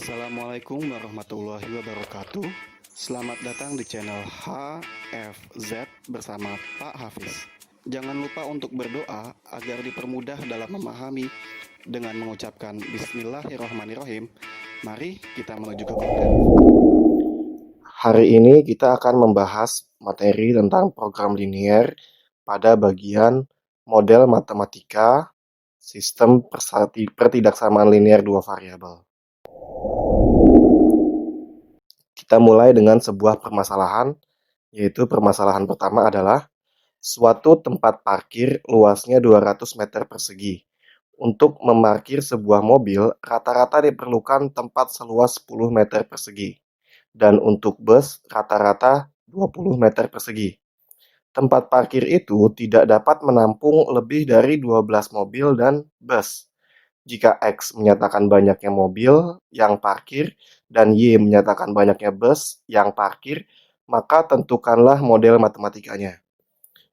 Assalamualaikum warahmatullahi wabarakatuh. Selamat datang di channel HFZ bersama Pak Hafiz. Jangan lupa untuk berdoa agar dipermudah dalam memahami dengan mengucapkan Bismillahirrahmanirrahim. Mari kita menuju ke konten. Hari ini kita akan membahas materi tentang program linier pada bagian model matematika sistem pertidaksamaan linier dua variabel. Kita mulai dengan sebuah permasalahan, yaitu permasalahan pertama adalah suatu tempat parkir luasnya 200 meter persegi. Untuk memarkir sebuah mobil, rata-rata diperlukan tempat seluas 10 meter persegi. Dan untuk bus, rata-rata 20 meter persegi. Tempat parkir itu tidak dapat menampung lebih dari 12 mobil dan bus. Jika X menyatakan banyaknya mobil yang parkir dan Y menyatakan banyaknya bus yang parkir, maka tentukanlah model matematikanya.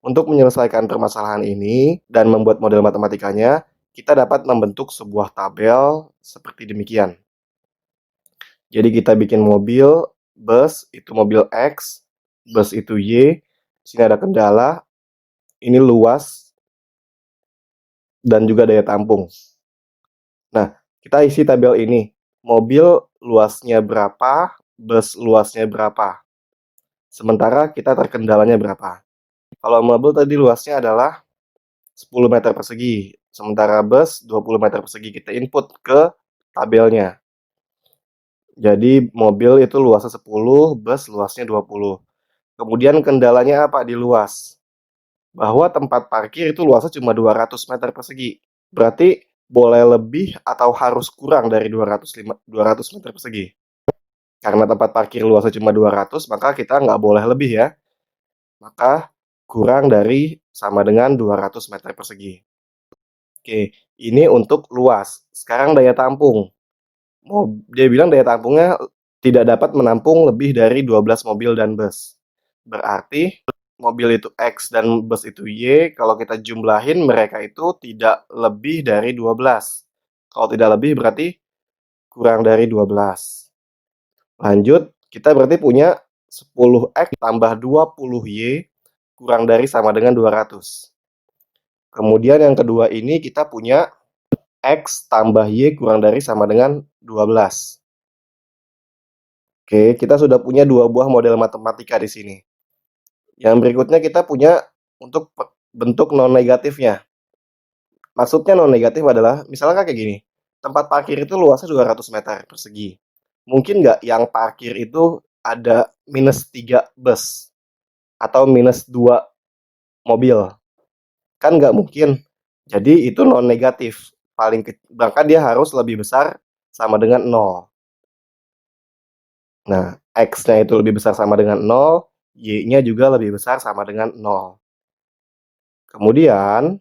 Untuk menyelesaikan permasalahan ini dan membuat model matematikanya, kita dapat membentuk sebuah tabel seperti demikian. Jadi kita bikin mobil, bus itu mobil X, bus itu Y, sini ada kendala, ini luas, dan juga daya tampung. Nah, kita isi tabel ini. Mobil luasnya berapa, bus luasnya berapa. Sementara kita terkendalanya berapa. Kalau mobil tadi luasnya adalah 10 meter persegi. Sementara bus 20 meter persegi. Kita input ke tabelnya. Jadi mobil itu luasnya 10, bus luasnya 20. Kemudian kendalanya apa di luas? Bahwa tempat parkir itu luasnya cuma 200 meter persegi. Berarti boleh lebih atau harus kurang dari 200 meter persegi. Karena tempat parkir luasnya cuma 200, maka kita nggak boleh lebih ya. Maka kurang dari sama dengan 200 meter persegi. Oke, ini untuk luas. Sekarang daya tampung. Dia bilang daya tampungnya tidak dapat menampung lebih dari 12 mobil dan bus. Berarti mobil itu X dan bus itu Y, kalau kita jumlahin mereka itu tidak lebih dari 12. Kalau tidak lebih berarti kurang dari 12. Lanjut, kita berarti punya 10X tambah 20Y kurang dari sama dengan 200. Kemudian yang kedua ini kita punya X tambah Y kurang dari sama dengan 12. Oke, kita sudah punya dua buah model matematika di sini. Yang berikutnya kita punya untuk bentuk non negatifnya. Maksudnya non negatif adalah misalnya kayak gini. Tempat parkir itu luasnya 200 meter persegi. Mungkin nggak yang parkir itu ada minus 3 bus atau minus 2 mobil? Kan nggak mungkin. Jadi itu non negatif. Bahkan dia harus lebih besar sama dengan 0. Nah, X-nya itu lebih besar sama dengan 0, Y-nya juga lebih besar sama dengan 0. Kemudian,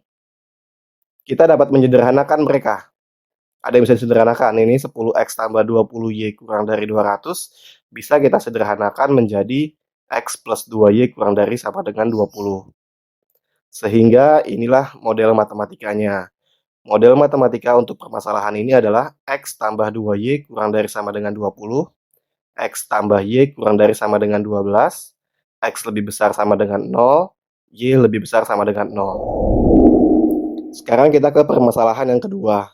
kita dapat menyederhanakan mereka. Ada yang bisa disederhanakan. Ini 10X tambah 20Y kurang dari 200. Bisa kita sederhanakan menjadi X plus 2Y kurang dari sama dengan 20. Sehingga inilah model matematikanya. Model matematika untuk permasalahan ini adalah X tambah 2Y kurang dari sama dengan 20. X tambah Y kurang dari sama dengan 12. X lebih besar sama dengan 0. Y lebih besar sama dengan 0. Sekarang kita ke permasalahan yang kedua.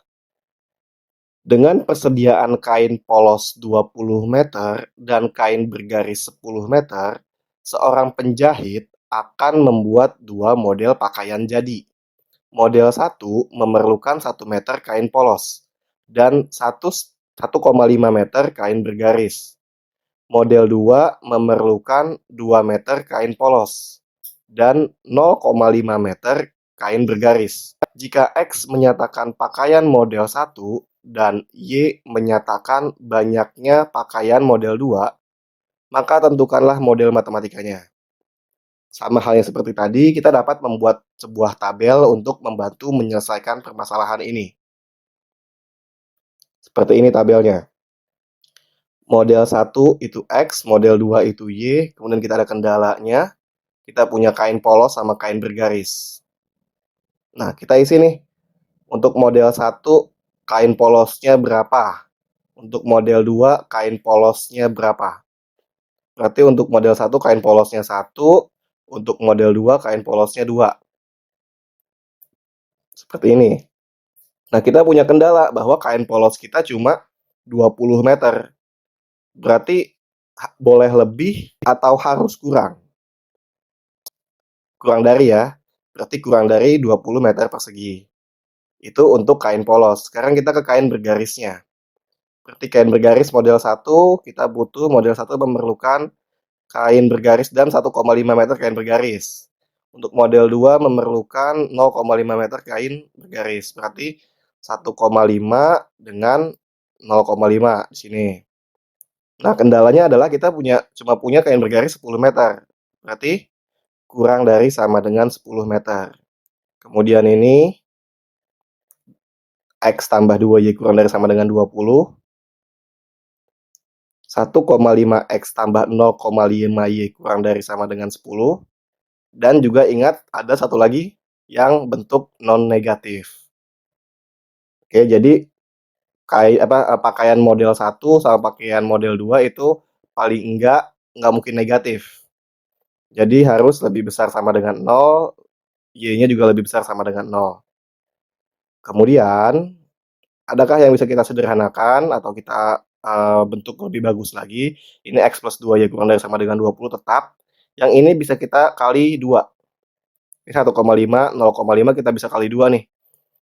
Dengan persediaan kain polos 20 meter dan kain bergaris 10 meter, seorang penjahit akan membuat dua model pakaian jadi. Model 1 memerlukan 1 meter kain polos dan 1,5 meter kain bergaris. Model 2 memerlukan 2 meter kain polos dan 0,5 meter kain bergaris. Jika X menyatakan pakaian model 1 dan Y menyatakan banyaknya pakaian model 2, maka tentukanlah model matematikanya. Sama halnya seperti tadi, kita dapat membuat sebuah tabel untuk membantu menyelesaikan permasalahan ini. Seperti ini tabelnya. Model 1 itu X, model 2 itu Y, kemudian kita ada kendalanya. Kita punya kain polos sama kain bergaris. Nah, kita isi nih. Untuk model 1, kain polosnya berapa? Untuk model 2 kain polosnya berapa? Berarti untuk model 1 kain polosnya 1, untuk model 2 kain polosnya 2. Seperti ini. Nah, kita punya kendala bahwa kain polos kita cuma 20 meter. Berarti boleh lebih atau harus kurang? Kurang dari ya. Berarti kurang dari 20 meter persegi. Itu untuk kain polos. Sekarang kita ke kain bergarisnya. Berarti kain bergaris model 1, kita butuh model 1 memerlukan kain bergaris dan 1,5 meter kain bergaris. Untuk model 2 memerlukan 0,5 meter kain bergaris. Berarti 1,5 dengan 0,5 di sini. Nah, kendalanya adalah kita cuma punya kain bergaris 10 meter. Berarti kurang dari sama dengan 10 meter. Kemudian ini X tambah 2Y kurang dari sama dengan 20. 1,5 X tambah 0,5Y kurang dari sama dengan 10. Dan juga ingat ada satu lagi yang bentuk non-negatif. Oke, jadi pakaian model 1 sama pakaian model 2 itu paling enggak mungkin negatif. Jadi harus lebih besar sama dengan 0, Y-nya juga lebih besar sama dengan 0. Kemudian, adakah yang bisa kita sederhanakan atau kita bentuk lebih bagus lagi? Ini X plus 2Y kurang dari sama dengan 20 tetap. Yang ini bisa kita kali 2. Ini 1,5, 0,5 kita bisa kali 2 nih.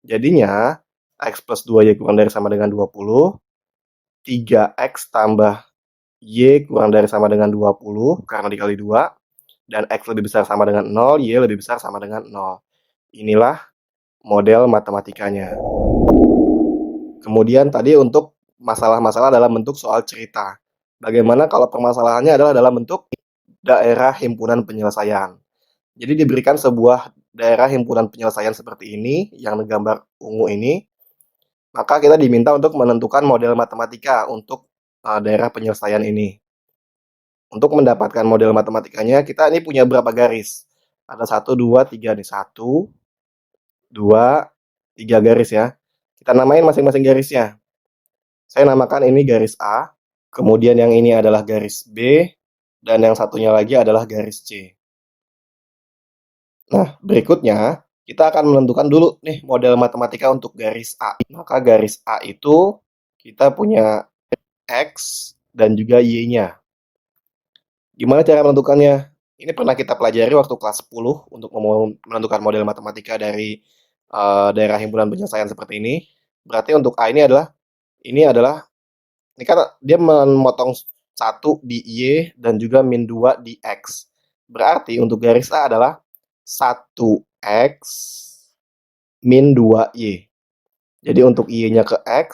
Jadinya, X plus 2Y kurang dari sama dengan 20. 3X tambah Y kurang dari sama dengan 20 karena dikali 2. Dan X lebih besar sama dengan 0, Y lebih besar sama dengan 0. Inilah model matematikanya. Kemudian tadi untuk masalah-masalah dalam bentuk soal cerita. Bagaimana kalau permasalahannya adalah dalam bentuk daerah himpunan penyelesaian. Jadi diberikan sebuah daerah himpunan penyelesaian seperti ini, yang gambar ungu ini, maka kita diminta untuk menentukan model matematika untuk daerah penyelesaian ini. Untuk mendapatkan model matematikanya, kita ini punya berapa garis? Ada 1, 2, 3 nih. 1, 2, 3 garis ya. Kita namain masing-masing garisnya. Saya namakan ini garis A, kemudian yang ini adalah garis B, dan yang satunya lagi adalah garis C. Nah, berikutnya kita akan menentukan dulu nih model matematika untuk garis A. Maka garis A itu kita punya X dan juga Y-nya. Gimana cara menentukannya? Ini pernah kita pelajari waktu kelas 10 untuk menentukan model matematika dari daerah himpunan penyelesaian seperti ini. Berarti untuk A ini kan dia memotong 1 di Y dan juga min 2 di X. Berarti untuk garis A adalah 1X min 2Y. Jadi untuk Y-nya ke X,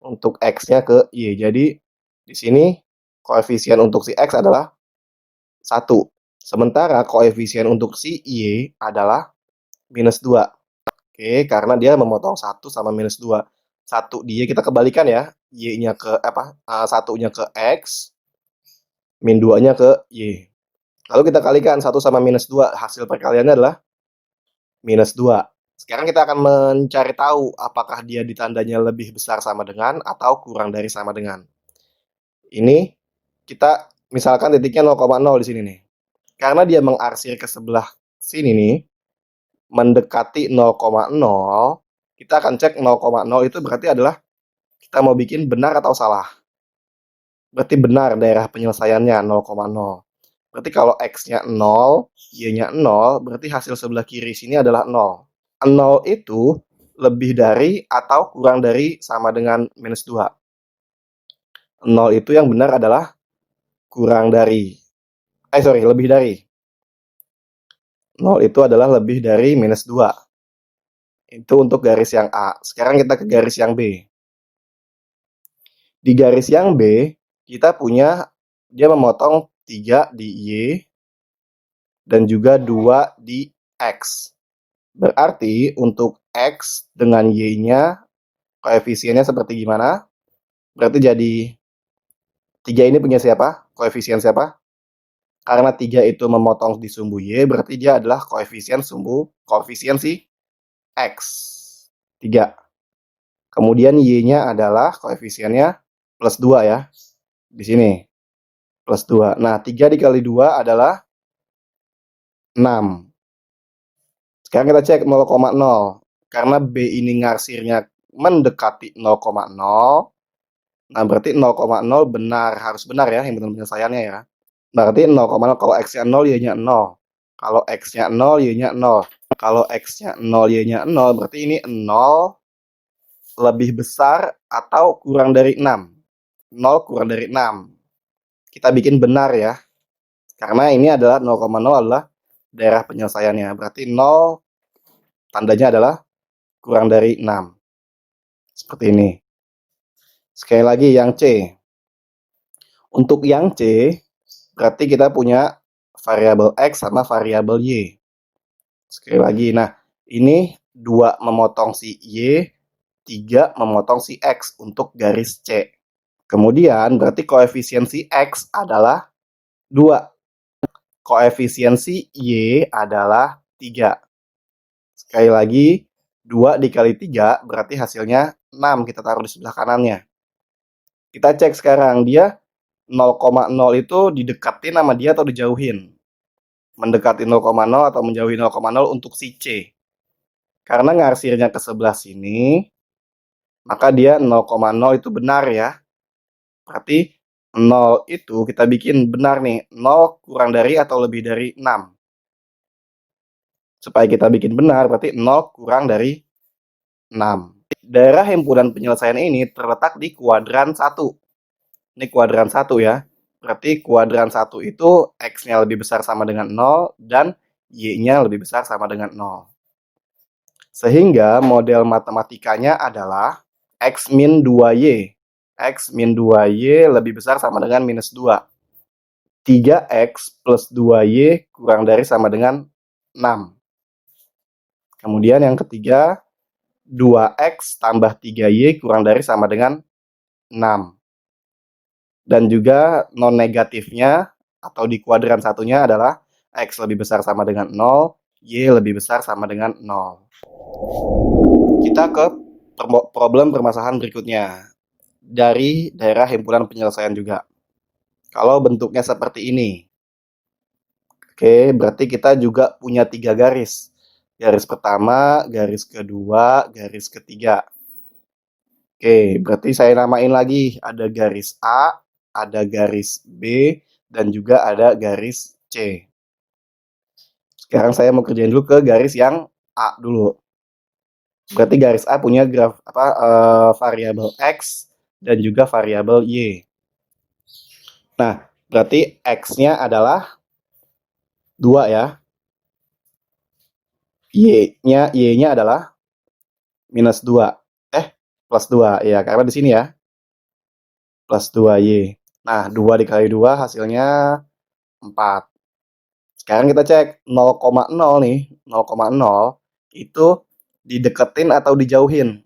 untuk X-nya ke Y. Jadi di sini koefisien untuk si X adalah 1. Sementara koefisien untuk si Y adalah minus 2. Oke, karena dia memotong 1 sama minus 2. 1 di Y kita kebalikan ya. Y-nya ke 1-nya ke X, min 2-nya ke Y. Lalu kita kalikan 1 sama minus 2. Hasil perkaliannya adalah minus 2. Sekarang kita akan mencari tahu apakah dia ditandanya lebih besar sama dengan atau kurang dari sama dengan. Ini kita misalkan titiknya 0,0 di sini nih. Karena dia mengarsir ke sebelah sini nih, mendekati 0,0, kita akan cek 0,0 itu berarti adalah kita mau bikin benar atau salah. Berarti benar daerah penyelesaiannya 0,0. Berarti kalau X-nya 0, Y-nya 0, berarti hasil sebelah kiri sini adalah 0. 0 itu lebih dari atau kurang dari sama dengan minus 2. 0 itu yang benar adalah kurang dari. Lebih dari. 0 itu adalah lebih dari minus 2. Itu untuk garis yang A. Sekarang kita ke garis yang B. Di garis yang B, kita punya dia memotong 3 di Y dan juga 2 di X. Berarti untuk X dengan Y-nya koefisiennya seperti gimana? Berarti jadi 3 ini punya siapa? Koefisien siapa? Karena 3 itu memotong di sumbu Y, berarti dia adalah koefisien si X. 3. Kemudian Y-nya adalah koefisiennya plus 2 ya. Di sini plus 2. Nah, 3 dikali 2 adalah 6. Sekarang kita cek 0,0. Karena B ini ngarsirnya mendekati 0,0. Nah, berarti 0,0 benar, harus benar ya, himpunan penyelesaiannya ya. Berarti 0,0 kalau X-nya 0, Y-nya 0. Kalau X-nya 0, Y-nya 0. Kalau X-nya 0, Y-nya 0, berarti ini 0 lebih besar atau kurang dari 6. 0 kurang dari 6. Kita bikin benar ya. Karena ini adalah 0,0 adalah daerah penyelesaiannya. Berarti 0 tandanya adalah kurang dari 6. Seperti ini. Sekali lagi yang C. Untuk yang C, berarti kita punya variabel X sama variabel Y. Sekali lagi, nah ini 2 memotong si Y, 3 memotong si X untuk garis C. Kemudian berarti koefisiensi X adalah 2. Koefisiensi Y adalah 3. Sekali lagi, 2 dikali 3 berarti hasilnya 6. Kita taruh di sebelah kanannya. Kita cek sekarang, dia 0,0 itu didekatin sama dia atau dijauhin? Mendekati 0,0 atau menjauhi 0,0 untuk si C. Karena ngarsirnya ke sebelah sini, maka dia 0,0 itu benar ya. Berarti 0 itu kita bikin benar nih, 0 kurang dari atau lebih dari 6. Supaya kita bikin benar, berarti 0 kurang dari 6. Daerah himpunan penyelesaian ini terletak di kuadran 1. Ini kuadran 1 ya. Berarti kuadran 1 itu X-nya lebih besar sama dengan 0 dan Y-nya lebih besar sama dengan 0. Sehingga model matematikanya adalah X min 2Y. X min 2Y lebih besar sama dengan minus 2. 3X plus 2Y kurang dari sama dengan 6. Kemudian yang ketiga, 2X tambah 3Y kurang dari sama dengan 6. Dan juga non negatifnya atau di kuadran satunya adalah X lebih besar sama dengan 0, Y lebih besar sama dengan 0. Kita ke problem permasalahan berikutnya. Dari daerah himpunan penyelesaian juga. Kalau bentuknya seperti ini. Oke, berarti kita juga punya 3 garis. Garis pertama, garis kedua, garis ketiga. Oke, berarti saya namain lagi. Ada garis A, ada garis B, dan juga ada garis C. Sekarang saya mau kerjain dulu ke garis yang A dulu. Berarti garis A punya variabel X dan juga variabel Y. Nah, berarti X-nya adalah 2 ya. Y-nya adalah minus 2. Plus 2. Ya, karena di sini ya. Plus 2Y. Nah, 2 dikali 2 hasilnya 4. Sekarang kita cek 0,0 nih. 0,0 itu dideketin atau dijauhin.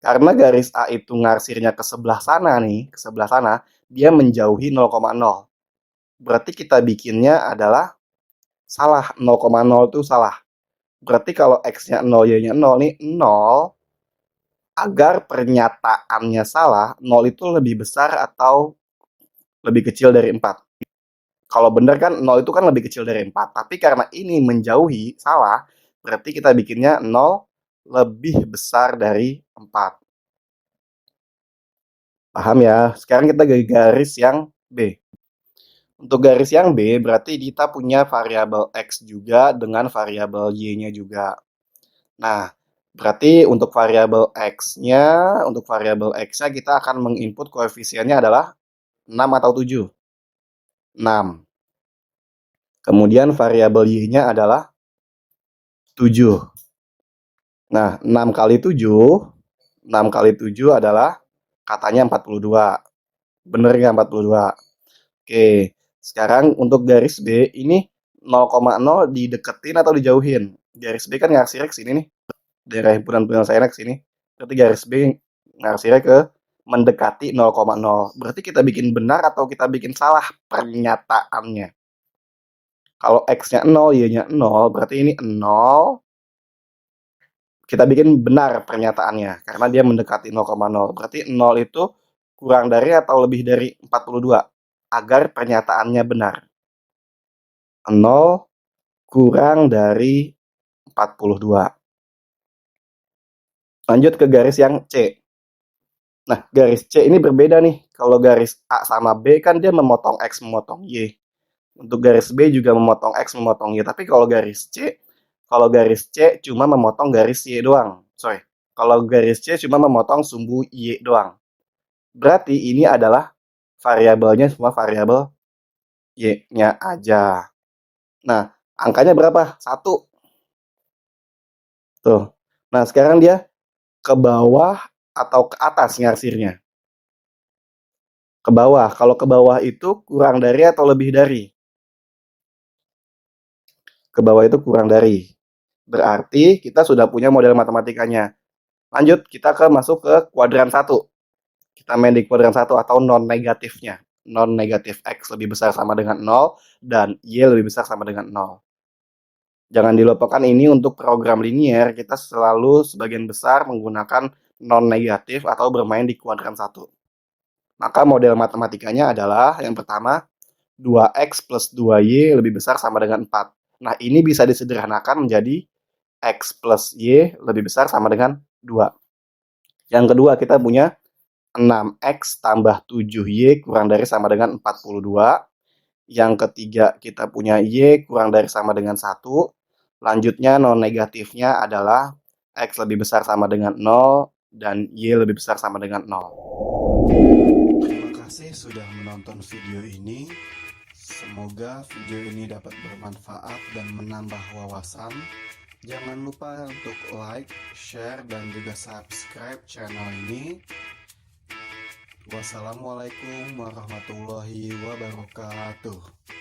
Karena garis A itu ngarsirnya ke sebelah sana nih, ke sebelah sana, dia menjauhi 0,0. Berarti kita bikinnya adalah salah, 0,0 itu salah. Berarti kalau X-nya 0, Y-nya 0 nih, 0 agar pernyataannya salah, 0 itu lebih besar atau lebih kecil dari 4. Kalau benar kan 0 itu kan lebih kecil dari 4, tapi karena ini menjauhi, salah, berarti kita bikinnya 0 lebih besar dari 4. Paham ya? Sekarang kita garis yang B. Untuk garis yang B, berarti kita punya variabel X juga dengan variabel Y-nya juga. Nah, berarti untuk variabel X-nya kita akan menginput koefisiennya adalah 6 atau 7. 6. Kemudian variabel Y-nya adalah 7. Nah, 6 kali 7 adalah katanya 42. Bener nggak 42? Oke, sekarang untuk garis B ini 0,0 dideketin atau dijauhin? Garis B kan ngarsirnya ke sini nih. Daerah himpunan penyelesaiannya ke sini. Berarti garis B ngarsirnya ke mendekati 0,0. Berarti kita bikin benar atau kita bikin salah pernyataannya? Kalau X-nya 0, Y-nya 0, berarti ini 0. Kita bikin benar pernyataannya karena dia mendekati 0,0. Berarti 0 itu kurang dari atau lebih dari 42 agar pernyataannya benar. 0 kurang dari 42. Lanjut ke garis yang C. Nah, garis C ini berbeda nih. Kalau garis A sama B kan dia memotong X, memotong Y. Untuk garis B juga memotong X, memotong Y. Tapi kalau garis C cuma memotong garis Y doang. Sorry. Kalau garis C cuma memotong sumbu Y doang. Berarti ini adalah variabelnya semua variabel Y-nya aja. Nah, angkanya berapa? 1. Tuh. Nah, sekarang dia ke bawah atau ke atas ngarsirnya? Ke bawah. Kalau ke bawah itu kurang dari atau lebih dari? Ke bawah itu kurang dari. Berarti kita sudah punya model matematikanya. Lanjut, kita masuk ke kuadran 1. Kita main di kuadran 1 atau non negatifnya. Non negatif X lebih besar sama dengan 0 dan Y lebih besar sama dengan 0. Jangan dilupakan ini untuk program linier, kita selalu sebagian besar menggunakan non negatif atau bermain di kuadran 1. Maka model matematikanya adalah yang pertama 2x plus 2y lebih besar sama dengan 4. Nah, ini bisa disederhanakan menjadi x plus y lebih besar sama dengan 2. Yang kedua, kita punya 6x tambah 7y kurang dari sama dengan 42. Yang ketiga, kita punya y kurang dari sama dengan 1. Lanjutnya, non negatifnya adalah x lebih besar sama dengan 0 dan y lebih besar sama dengan 0. Terima kasih sudah menonton video ini. Semoga video ini dapat bermanfaat dan menambah wawasan. Jangan lupa untuk like, share, dan juga subscribe channel ini. Wassalamualaikum warahmatullahi wabarakatuh.